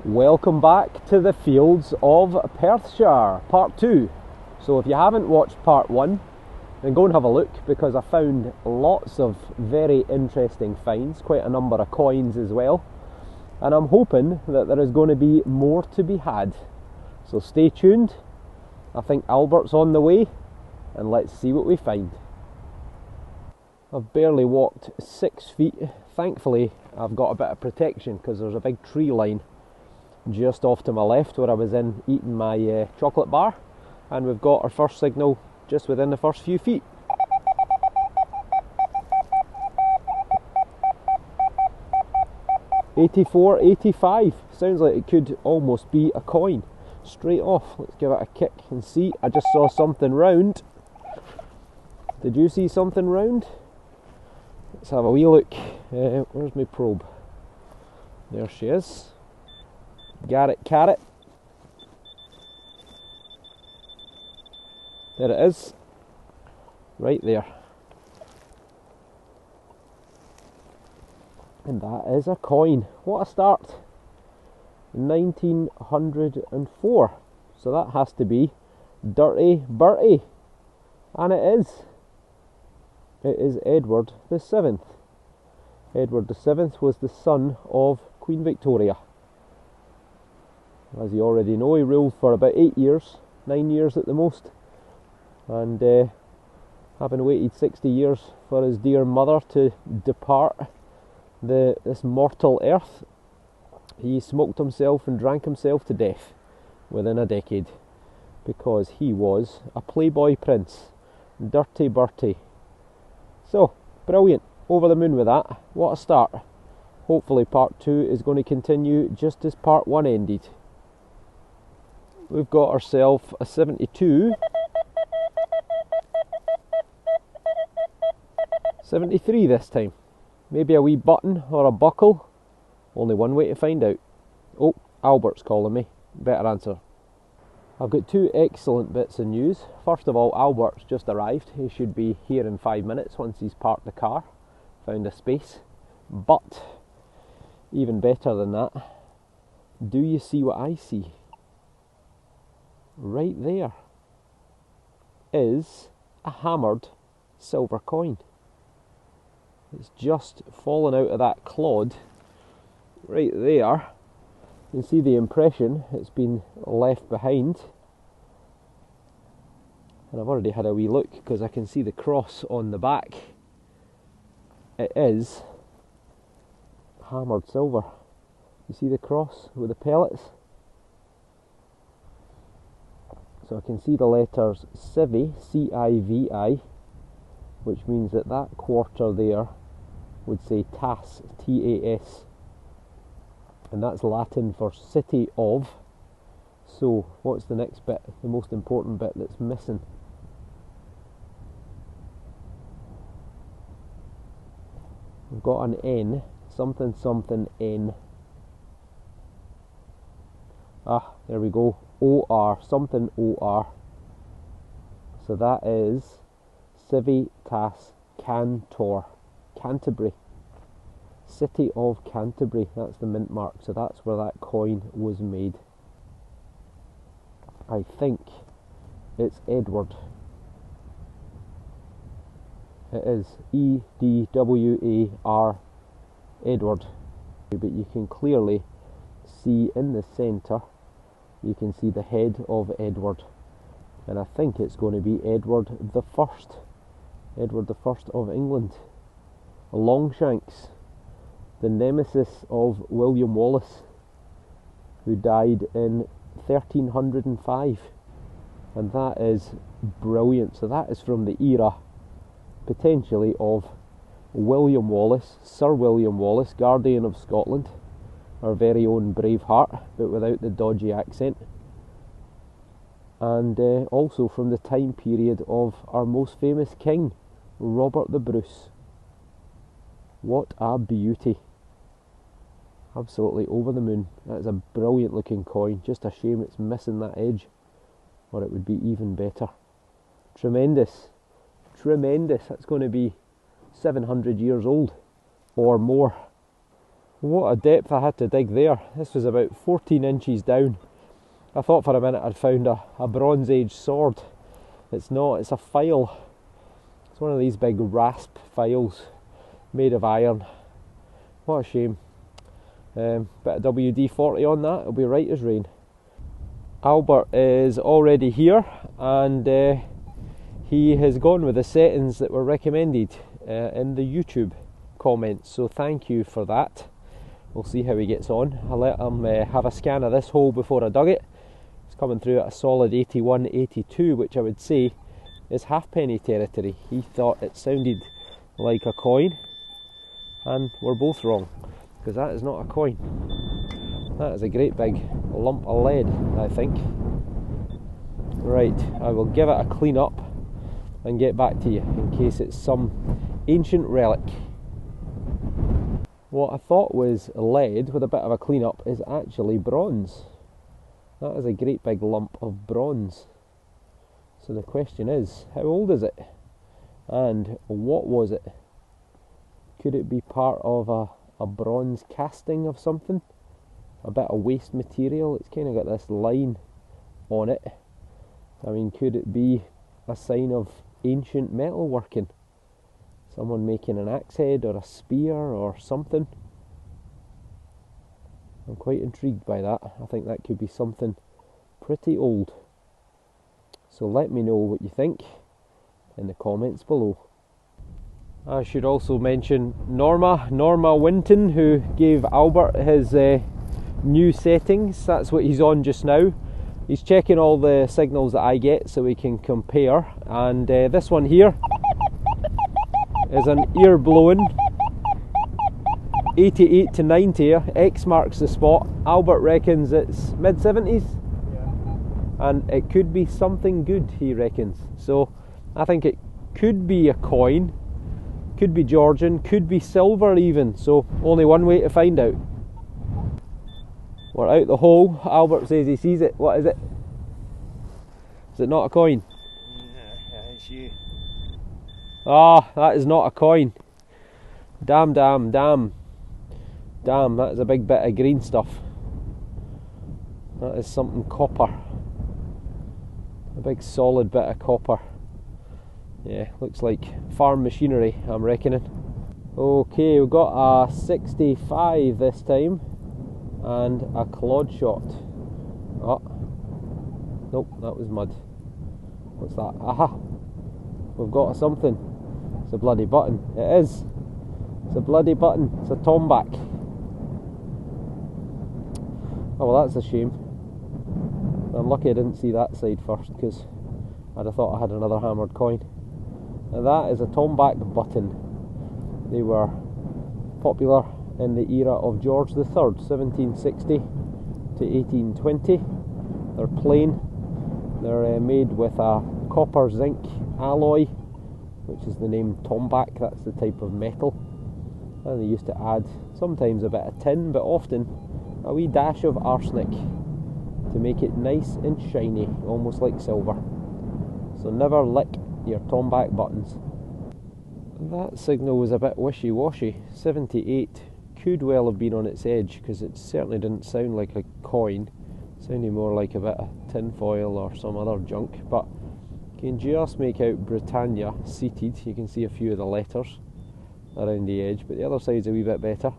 Welcome back to the fields of Perthshire, part 2. So if you haven't watched part 1, then go and have a look, because I found lots of very interesting finds, quite a number of coins as well, and I'm hoping that there is going to be more to be had. So stay tuned. I think Albert's on the way, and let's see what we find. I've barely walked 6 feet. Thankfully I've got a bit of protection because there's a big tree line just off to my left where I was in eating my chocolate bar, and we've got our first signal just within the first few feet. $84, $85, sounds like it could almost be a coin straight off. Let's give it a kick and see. I just saw something round. Did you see something round? Let's have a wee look. Where's my probe? There she is. Got it, carrot. There it is. Right there. And that is a coin. What a start. 1904. So that has to be Dirty Bertie. And it is. It is Edward the 7th. Edward the 7th was the son of Queen Victoria. As you already know, he ruled for about 8 years, 9 years at the most, and having waited 60 years for his dear mother to depart this mortal earth, he smoked himself and drank himself to death within a decade, because he was a playboy prince, Dirty Bertie. So, brilliant, over the moon with that. What a start. Hopefully part 2 is going to continue just as part 1 ended. We've got ourselves a 72, 73 this time. Maybe a wee button or a buckle. Only one way to find out. Oh, Albert's calling me. Better answer. I've got 2 excellent bits of news. First of all, Albert's just arrived. He should be here in 5 minutes once he's parked the car, found a space. But, even better than that, do you see what I see? Right there is a hammered silver coin. It's just fallen out of that clod right there. You can see the impression it's been left behind, and I've already had a wee look because I can see the cross on the back. It is hammered silver. You see the cross with the pellets? So I can see the letters Civi, C-I-V-I, which means that that quarter there would say Tas, T-A-S, and that's Latin for city of. So what's the next bit, the most important bit that's missing? We've got an N, something something N. Ah, there we go. O-R, something O-R. So that is Civitas Cantor, Canterbury. City of Canterbury, that's the mint mark. So that's where that coin was made. I think it's Edward. It is E-D-W-A-R, Edward. But you can clearly see in the centre, you can see the head of Edward, and I think it's going to be Edward the First, Edward the First of England. Longshanks, the nemesis of William Wallace, who died in 1305, and that is brilliant. So that is from the era, potentially, of William Wallace, Sir William Wallace, Guardian of Scotland, our very own Braveheart, but without the dodgy accent, and also from the time period of our most famous king, Robert the Bruce. What a beauty. Absolutely over the moon. That is a brilliant looking coin. Just a shame it's missing that edge, or it would be even better. Tremendous. Tremendous. That's going to be 700 years old or more. What a depth I had to dig there. This was about 14 inches down. I thought for a minute I'd found a Bronze Age sword. It's not, it's a file. It's one of these big rasp files made of iron. What a shame. Bit of WD-40 on that, it'll be right as rain. Albert is already here, and he has gone with the settings that were recommended in the YouTube comments, so thank you for that. We'll see how he gets on. I'll let him have a scan of this hole before I dug it. It's coming through at a solid 81, 82, which I would say is halfpenny territory. He thought it sounded like a coin, and we're both wrong, because that is not a coin. That is a great big lump of lead, I think. Right, I will give it a clean up and get back to you in case it's some ancient relic. What I thought was lead with a bit of a clean up is actually bronze. That is a great big lump of bronze. So the question is, how old is it? And what was it? Could it be part of a bronze casting of something? A bit of waste material? It's kind of got this line on it. I mean, could it be a sign of ancient metalworking? Someone making an axe head or a spear or something. I'm quite intrigued by that. I think that could be something pretty old. So let me know what you think in the comments below. I should also mention Norma Winton, who gave Albert his new settings. That's what he's on just now. He's checking all the signals that I get so we can compare, and this one here is an ear blowing 88 to 90. X marks the spot. Albert reckons it's mid-70s, yeah. And it could be something good, he reckons. So I think it could be a coin, could be Georgian, could be silver even, so only one way to find out. We're out the hole. Albert says he sees it. What is it? Is it not a coin? Yeah, it's you. Ah, that is not a coin. Damn, that is a big bit of green stuff. That is something copper. A big solid bit of copper. Yeah, looks like farm machinery, I'm reckoning. Okay, we've got a 65 this time, and a clod shot. Oh, nope, that was mud. What's that? Aha! We've got something. It's a bloody button. It is. It's a bloody button. It's a tomback. Oh well, that's a shame. I'm lucky I didn't see that side first, because I'd have thought I had another hammered coin. Now that is a tomback button. They were popular in the era of George III, 1760 to 1820. They're plain. They're made with a copper zinc alloy, which is the name tomback. That's the type of metal. And they used to add sometimes a bit of tin, but often a wee dash of arsenic to make it nice and shiny, almost like silver. So never lick your tomback buttons. That signal was a bit wishy-washy. 78 could well have been on its edge, because it certainly didn't sound like a coin. It sounded more like a bit of tin foil or some other junk, but you can just make out Britannia seated. You can see a few of the letters around the edge, but the other side's a wee bit better.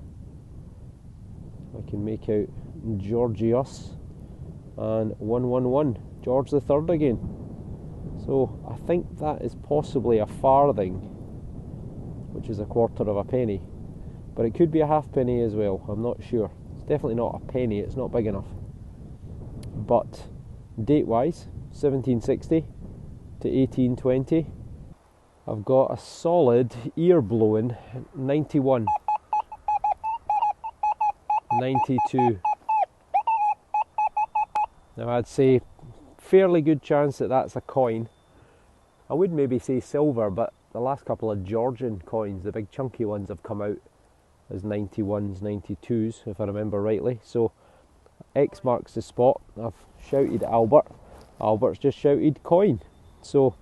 I can make out Georgius and 111, George III again. So I think that is possibly a farthing, which is a quarter of a penny, but it could be a halfpenny as well. I'm not sure. It's definitely not a penny, it's not big enough. But date wise, 1760 to 1820, I've got a solid ear blowing 91, 92. Now I'd say fairly good chance that that's a coin. I would maybe say silver, but the last couple of Georgian coins, the big chunky ones, have come out as 91s, 92s, if I remember rightly. So X marks the spot. I've shouted Albert. Albert's just shouted coin. So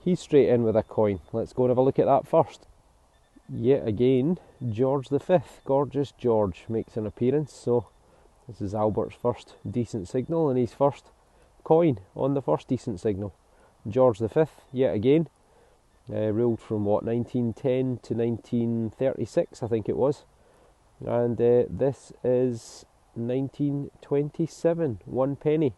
he's straight in with a coin. Let's go and have a look at that first. Yet again, George V, Gorgeous George, makes an appearance. So this is Albert's first decent signal and his first coin on the first decent signal. George V, yet again, ruled from what, 1910 to 1936, I think it was. And this is 1927, 1 penny.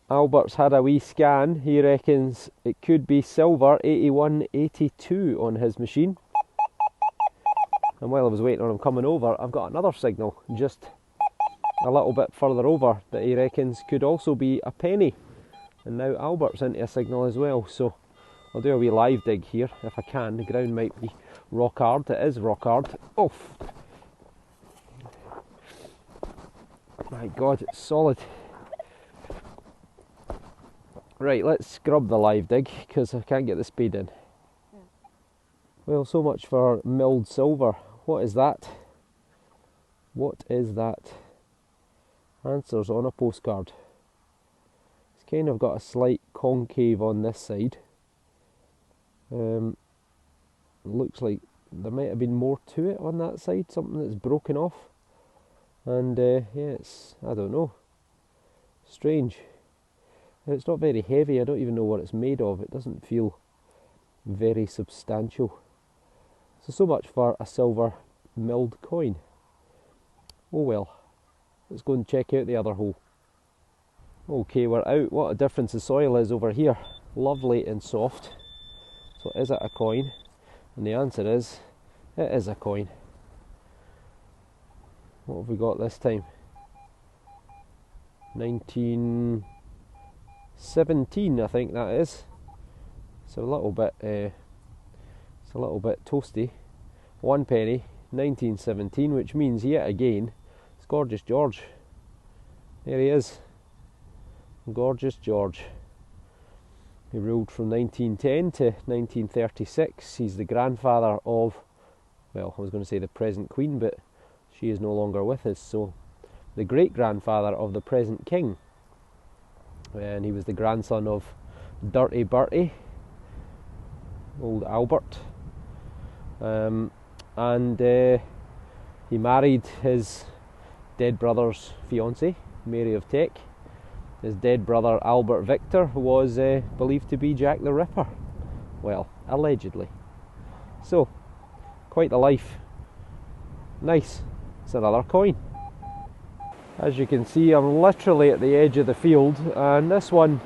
Albert's had a wee scan. He reckons it could be silver, 8182 on his machine. And while I was waiting on him coming over, I've got another signal just a little bit further over that he reckons could also be a penny. And now Albert's into a signal as well, so I'll do a wee live dig here if I can. The ground might be rock hard. It is rock hard. Oh! My God, it's solid. Right, let's scrub the live dig because I can't get the spade in. Well, so much for milled silver. What is that? What is that? Answers on a postcard. It's kind of got a slight concave on this side. Looks like there might have been more to it on that side, something that's broken off. And yeah, it's, I don't know, strange. It's not very heavy. I don't even know what it's made of. It doesn't feel very substantial. So much for a silver milled coin. Oh well, let's go and check out the other hole. Okay, we're out. What a difference the soil is over here. Lovely and soft. So is it a coin? And the answer is, it is a coin. What have we got this time? 1917, I think that is. It's a little bit toasty. 1 penny, 1917, which means yet again it's Gorgeous George. There he is, Gorgeous George. He ruled from 1910 to 1936. He's the grandfather of, well, I was going to say the present Queen, but she is no longer with us, so the great-grandfather of the present King. And he was the grandson of Dirty Bertie, old Albert. And he married his dead brother's fiancée, Mary of Teck. His dead brother Albert Victor was believed to be Jack the Ripper. Well, allegedly. So, quite the life. Nice. It's another coin. As you can see, I'm literally at the edge of the field, and this one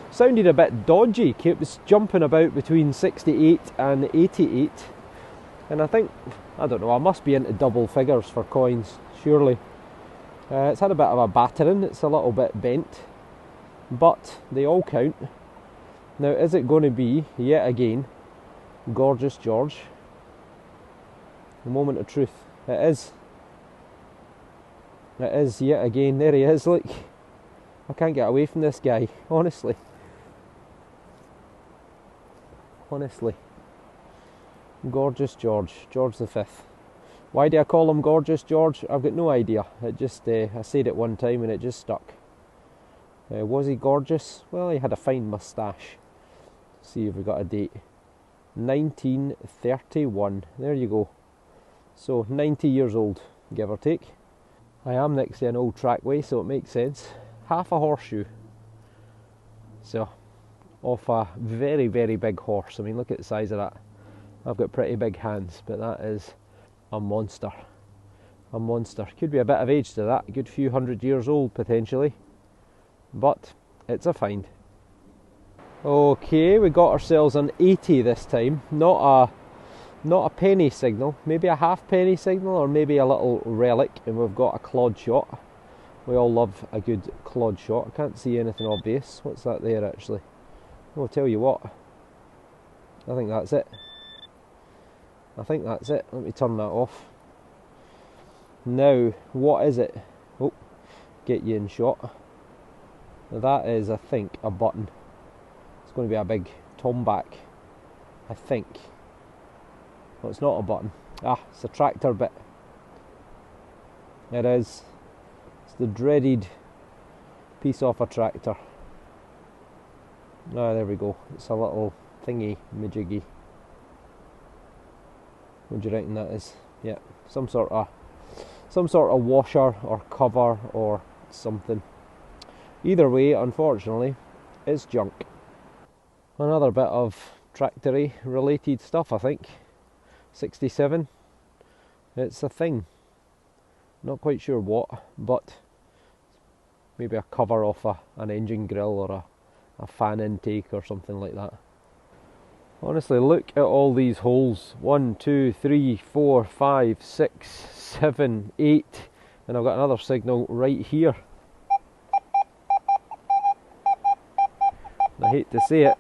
sounded a bit dodgy. It was jumping about between 68 and 88. And I think, I don't know, I must be into double figures for coins, surely. It's had a bit of a battering, it's a little bit bent, but they all count. Now, is it going to be, yet again, Gorgeous George? The moment of truth. It is. It is, yet again. There he is, look. I can't get away from this guy, honestly. Honestly. Gorgeous George, George V. Why do I call him Gorgeous George? I've got no idea. It just, I said it one time and it just stuck. Was he gorgeous? Well, he had a fine moustache. See if we got a date. 1931. There you go. So 90 years old, give or take. I am next to an old trackway, so it makes sense. Half a horseshoe. So, off a very, very big horse. I mean, look at the size of that. I've got pretty big hands, but that is a monster. A monster. Could be a bit of age to that. A good few 100 years old, potentially. But, it's a find. Okay, we got ourselves an 80 this time. Not a penny signal, maybe a halfpenny signal, or maybe a little relic, and we've got a clod shot. We all love a good clod shot. I can't see anything obvious. What's that there actually? I'll tell you what, I think that's it. I think that's it. Let me turn that off. Now, what is it? Oh, get you in shot. That is, I think, a button. It's going to be a big tomback, I think. Well, it's not a button. Ah, it's a tractor bit. It is. It's the dreaded piece off a tractor. Ah, there we go. It's a little thingy, majiggy. What do you reckon that is? Yeah, some sort of washer or cover or something. Either way, unfortunately, it's junk. Another bit of tractory related stuff, I think. 67. It's a thing. Not quite sure what, but maybe a cover off an engine grill or a fan intake or something like that. Honestly, look at all these holes. 1, 2, 3, 4, 5, 6, 7, 8, and I've got another signal right here. I hate to say it,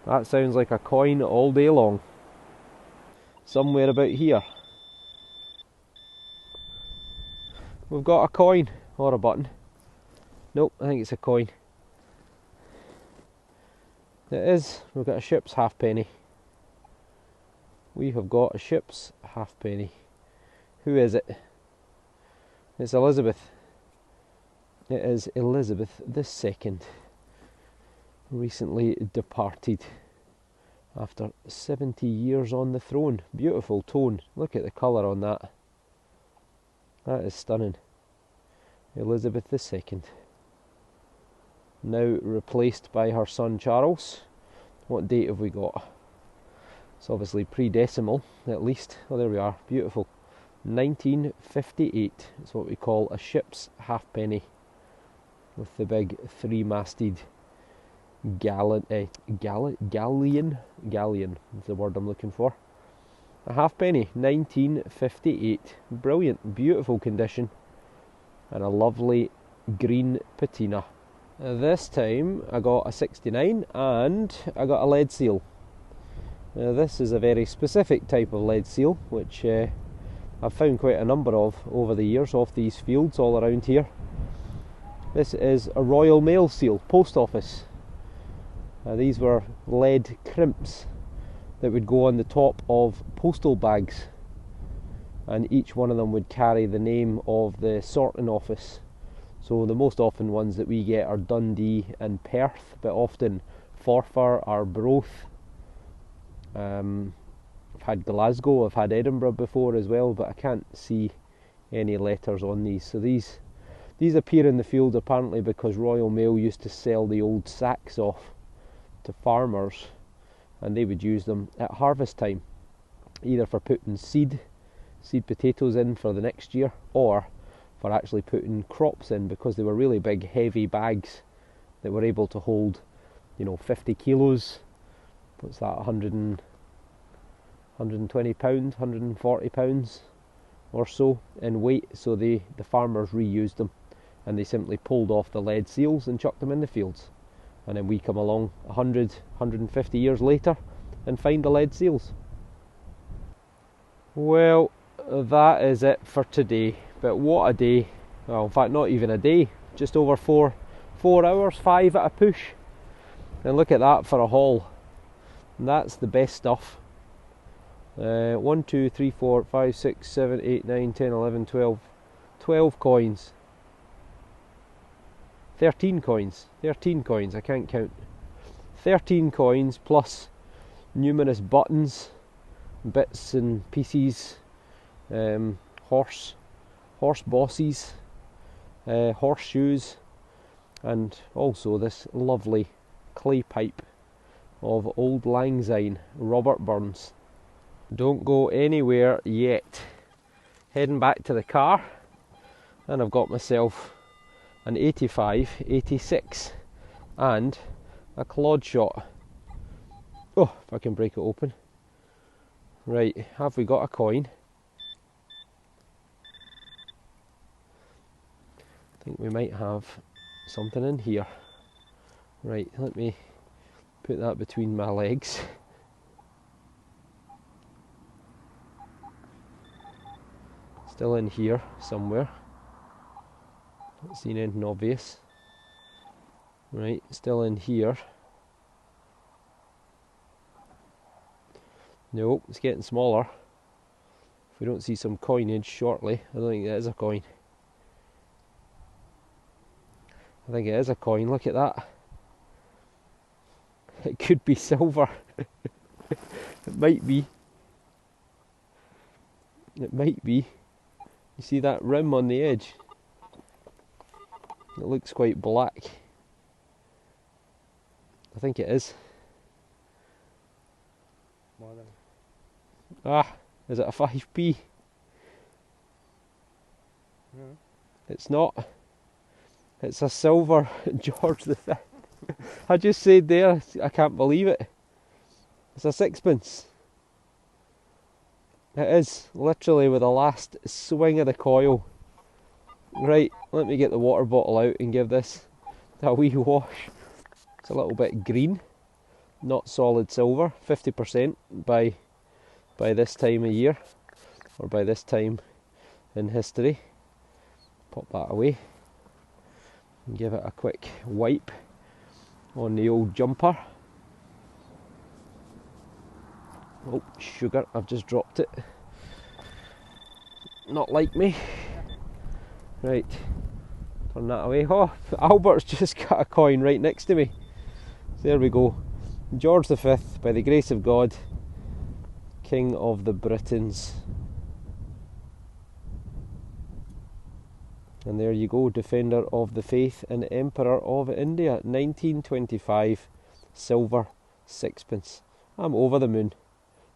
that sounds like a coin all day long. Somewhere about here we've got a coin or a button. Nope, I think it's a coin. It is. We've got a ship's halfpenny. We have got a ship's halfpenny. Who is it? It's Elizabeth. It is Elizabeth II. Recently departed after 70 years on the throne. Beautiful tone. Look at the colour on that. That is stunning. Elizabeth II. Now replaced by her son Charles. What date have we got? It's obviously pre-decimal at least. Oh, there we are. Beautiful. 1958. It's what we call a ship's halfpenny, with the big three-masted galleon is the word I'm looking for. A halfpenny, 1958. Brilliant, beautiful condition, and a lovely green patina. This time I got a 69 and I got a lead seal. Now this is a very specific type of lead seal, which I've found quite a number of over the years off these fields all around here. This is a Royal Mail seal, post office. These were lead crimps that would go on the top of postal bags, and each one of them would carry the name of the sorting office. So the most often ones that we get are Dundee and Perth, but often Forfar or Arbroath. I've had Glasgow, I've had Edinburgh before as well, but I can't see any letters on these. So these appear in the field apparently because Royal Mail used to sell the old sacks off to farmers, and they would use them at harvest time, either for putting seed potatoes in for the next year, or for actually putting crops in, because they were really big heavy bags that were able to hold, 50 kilos. What's that, 120 pounds, 140 pounds or so in weight. So the farmers reused them, and they simply pulled off the lead seals and chucked them in the fields. And then we come along 100, 150 years later and find the lead seals. Well, that is it for today. But what a day. Well, in fact, not even a day. Just over 4 hours, 5 at a push. And look at that for a haul. And that's the best stuff. 1, 2, 3, 4, 5, 6, 7, 8, 9, 10, 11, 12. 12 coins. 13 coins. 13 coins, I can't count. 13 coins plus numerous buttons, bits and pieces, horse bosses, horseshoes, and also this lovely clay pipe of Old Lang Syne, Robert Burns. Don't go anywhere yet. Heading back to the car, and I've got myself an 85, 86 and a Claude shot. Oh, if I can break it open. Right, have we got a coin? I think we might have something in here. Right, let me put that between my legs. Still in here somewhere. Not seen anything obvious. Right, still in here. Nope, it's getting smaller. If we don't see some coinage shortly, I don't think that is a coin. I think it is a coin, look at that. It could be silver. It might be. It might be. You see that rim on the edge? It looks quite black. I think it is. More than. Ah, is it a 5p? No. It's not. It's a silver George V. I just said there, I can't believe it. It's a sixpence. It is, literally with the last swing of the coil. Right, let me get the water bottle out and give this a wee wash. It's a little bit green, not solid silver, 50% by this time of year, or by this time in history. Pop that away and give it a quick wipe on the old jumper. Oh, sugar, I've just dropped it. Not like me. Right, turn that away. Oh, Albert's just got a coin right next to me. There we go. George V, by the grace of God, King of the Britons. And there you go, Defender of the Faith and Emperor of India, 1925, silver sixpence. I'm over the moon.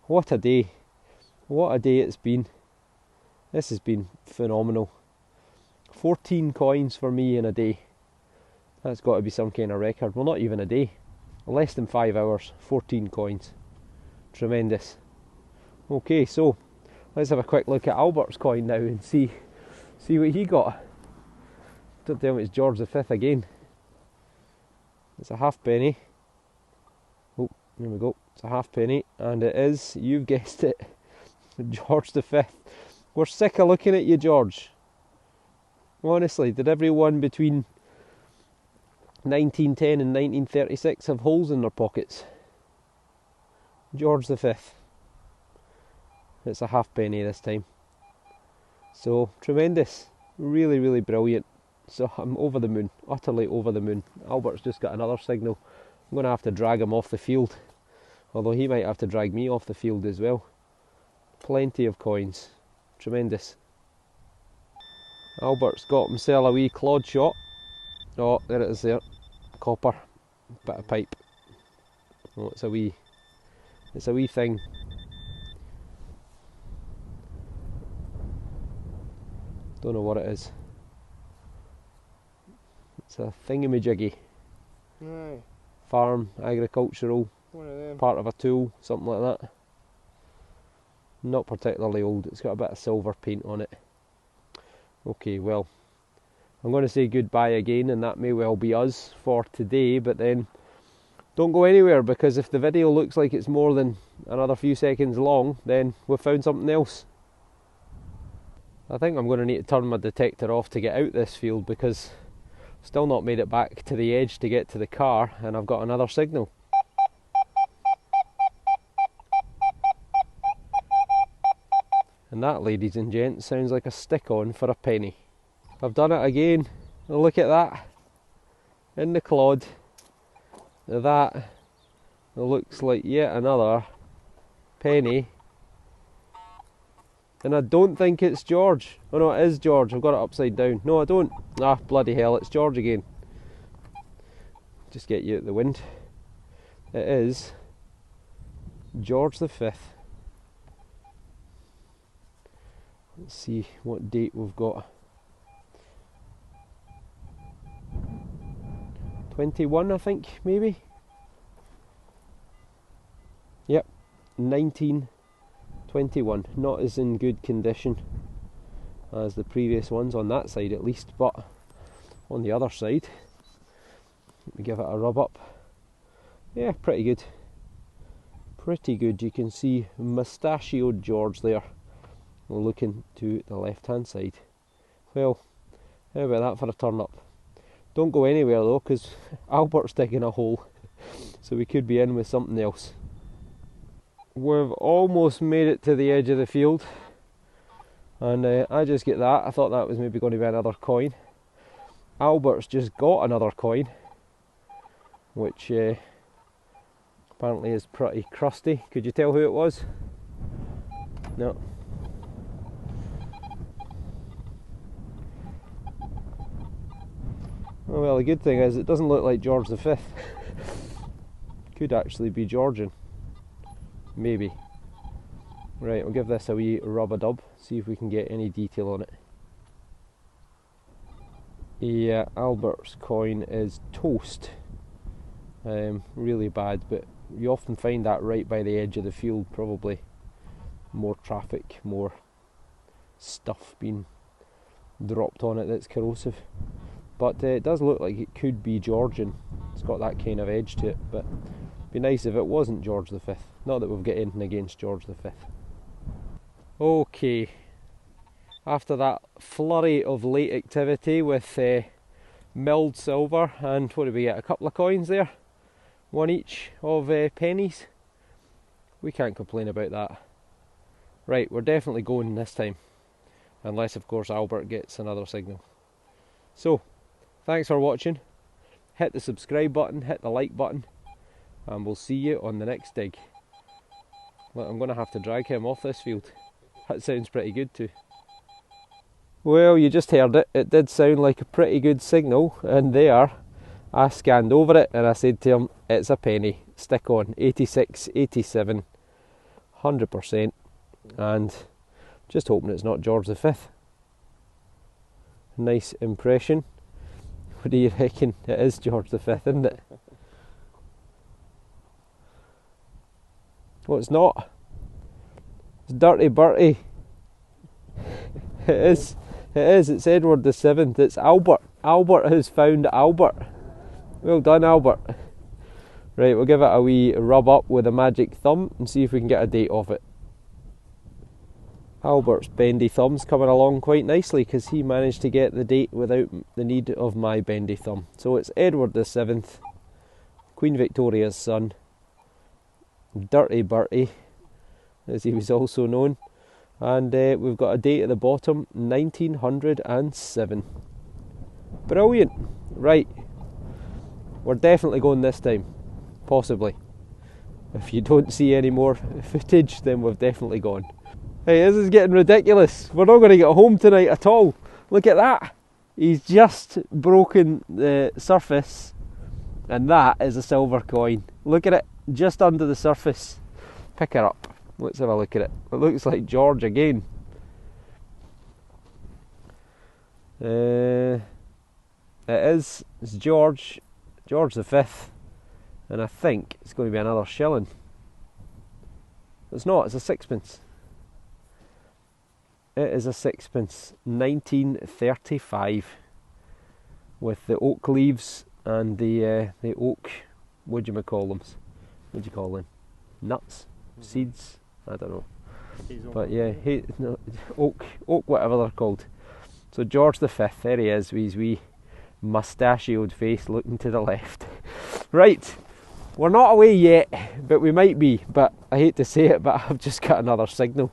What a day. What a day it's been. This has been phenomenal. 14 coins for me in a day. That's got to be some kind of record. Well, not even a day. Less than 5 hours, 14 coins. Tremendous. Okay, so let's have a quick look at Albert's coin now and see what he got. Don't tell me it's George V again. It's a halfpenny. Oh, there we go. It's a halfpenny, and it is, you've guessed it, George V. We're sick of looking at you, George. Honestly, did everyone between 1910 and 1936 have holes in their pockets? George V. It's a halfpenny this time. So, tremendous. Really, really brilliant. So I'm over the moon, utterly over the moon. Albert's just got another signal. I'm going to have to drag him off the field. Although he might have to drag me off the field as well. Plenty of coins. Tremendous. Albert's got himself a wee clod shot. Oh, there it is there. Copper. Bit of pipe. Oh, it's a wee thing. Don't know what it is. It's a thingamajiggy. Aye. Farm, agricultural, One of them. part of a tool, something like that. Not particularly old, it's got a bit of silver paint on it. Okay, well, I'm going to say goodbye again, and that may well be us for today, but then don't go anywhere, because if the video looks like it's more than another few seconds long, then we've found something else. I think I'm going to need to turn my detector off to get out this field, because I've still not made it back to the edge to get to the car, and I've got another signal. And that, ladies and gents, sounds like a stick-on for a penny. I've done it again. Look at that. In the clod. That looks like yet another penny. And I don't think it's George. Oh no, it is George. I've got it upside down. No, I don't. Ah, bloody hell, it's George again. Just get you out the wind. It is George V. Let's see what date we've got. 21, I think, maybe. Yep, 1921. Not as in good condition as the previous ones, on that side at least, but on the other side, let me give it a rub up. Yeah, pretty good. Pretty good. You can see mustachioed George there, looking to the left hand side. Well, how about that for a turn up? Don't go anywhere though, because Albert's digging a hole, so we could be in with something else. We've almost made it to the edge of the field, and I just get that. I thought that was maybe going to be another coin. Albert's just got another coin, which apparently is pretty crusty. Could you tell who it was? No. Oh, well, the good thing is it doesn't look like George V. Could actually be Georgian. Maybe. Right, we'll give this a wee rub-a-dub, see if we can get any detail on it. Yeah, Albert's coin is toast. Really bad, but you often find that right by the edge of the field, probably more traffic, more stuff being dropped on it that's corrosive. But it does look like it could be Georgian. It's got that kind of edge to it, but it'd be nice if it wasn't George V. Not that we've got anything against George V. Okay, after that flurry of late activity with milled silver and what did we get, a couple of coins there, one each of pennies, we can't complain about that. Right, we're definitely going this time, unless of course Albert gets another signal. So, thanks for watching, hit the subscribe button, hit the like button, and we'll see you on the next dig. Look, I'm going to have to drag him off this field. That sounds pretty good too. Well, you just heard it. It did sound like a pretty good signal, and there I scanned over it and I said to him, it's a penny, stick on, 86, 87, 100%, and just hoping it's not George V. Nice impression. What do you reckon? It is George V, isn't it? Well, it's not. It's Dirty Bertie. It is. It is. It's Edward VII. It's Albert. Albert has found Albert. Well done, Albert. Right, we'll give it a wee rub up with a magic thumb and see if we can get a date off it. Albert's bendy thumb's coming along quite nicely because he managed to get the date without the need of my bendy thumb. So it's Edward VII, Queen Victoria's son, Dirty Bertie, as he was also known, and we've got a date at the bottom, 1907. Brilliant. Right, we're definitely going this time, possibly. If you don't see any more footage, then we've definitely gone. Hey, this is getting ridiculous. We're not going to get home tonight at all. Look at that. He's just broken the surface, and that is a silver coin. Look at it, just under the surface. Pick her up. Let's have a look at it. It looks like George again. It is. It's George V, and I think it's going to be another shilling. It's not. It's a sixpence. It is a sixpence, 1935, with the oak leaves and the oak. What do you call them? What do you call them? Nuts, seeds. I don't know. But yeah, oak, whatever they're called. So George V, there he is, with his wee mustachioed face looking to the left. Right, we're not away yet, but we might be. But I hate to say it, but I've just got another signal.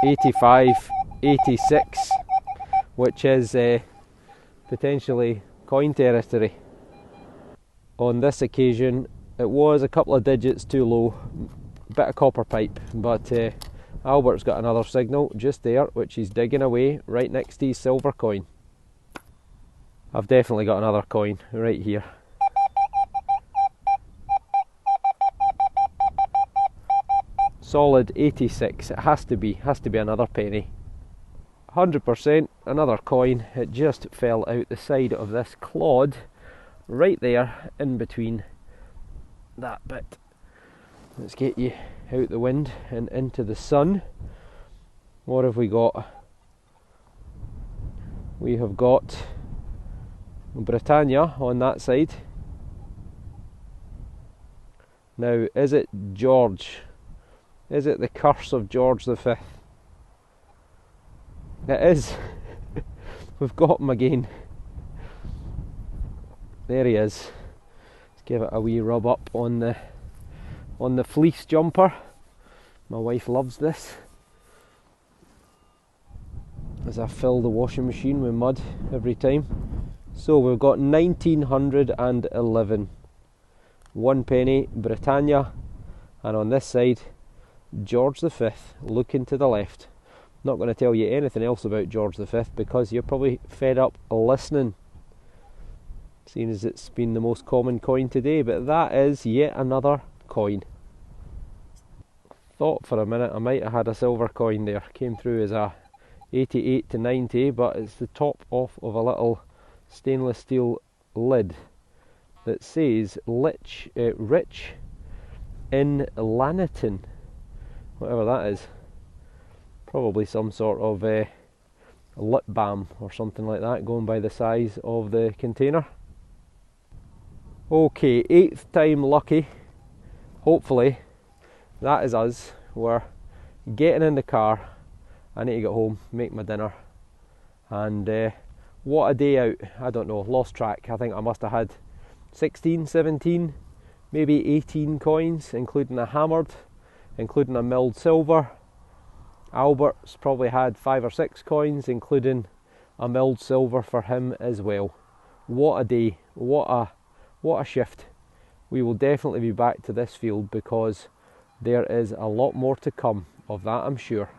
85, 86, which is potentially coin territory. On this occasion, it was a couple of digits too low, bit of copper pipe, but Albert's got another signal just there, which he's digging away right next to his silver coin. I've definitely got another coin right here. Solid 86, it has to be another penny. 100% another coin. It just fell out the side of this clod right there in between that bit. Let's get you out the wind and into the sun. What have we got? We have got Britannia on that side. Now, is it George? Is it the curse of George V? It is. We've got him again. There he is. Let's give it a wee rub up on the fleece jumper. My wife loves this. As I fill the washing machine with mud every time. So we've got 1911. 1 penny Britannia, and on this side George V looking to the left. Not going to tell you anything else about George V because you're probably fed up listening, seeing as it's been the most common coin today, but that is yet another coin. Thought for a minute I might have had a silver coin there, came through as a 88 to 90, but it's the top off of a little stainless steel lid that says rich in lanitin, whatever that is. Probably some sort of lip balm or something like that, going by the size of the container. Okay, 8th time lucky, hopefully. That is us. We're getting in the car. I need to get home, make my dinner, and what a day out. I don't know, lost track. I think I must have had 16, 17, maybe 18 coins, including a hammered, including a milled silver. Albert's probably had 5 or 6 coins, including a milled silver for him as well. What a day, what a shift. We will definitely be back to this field because there is a lot more to come of that, I'm sure.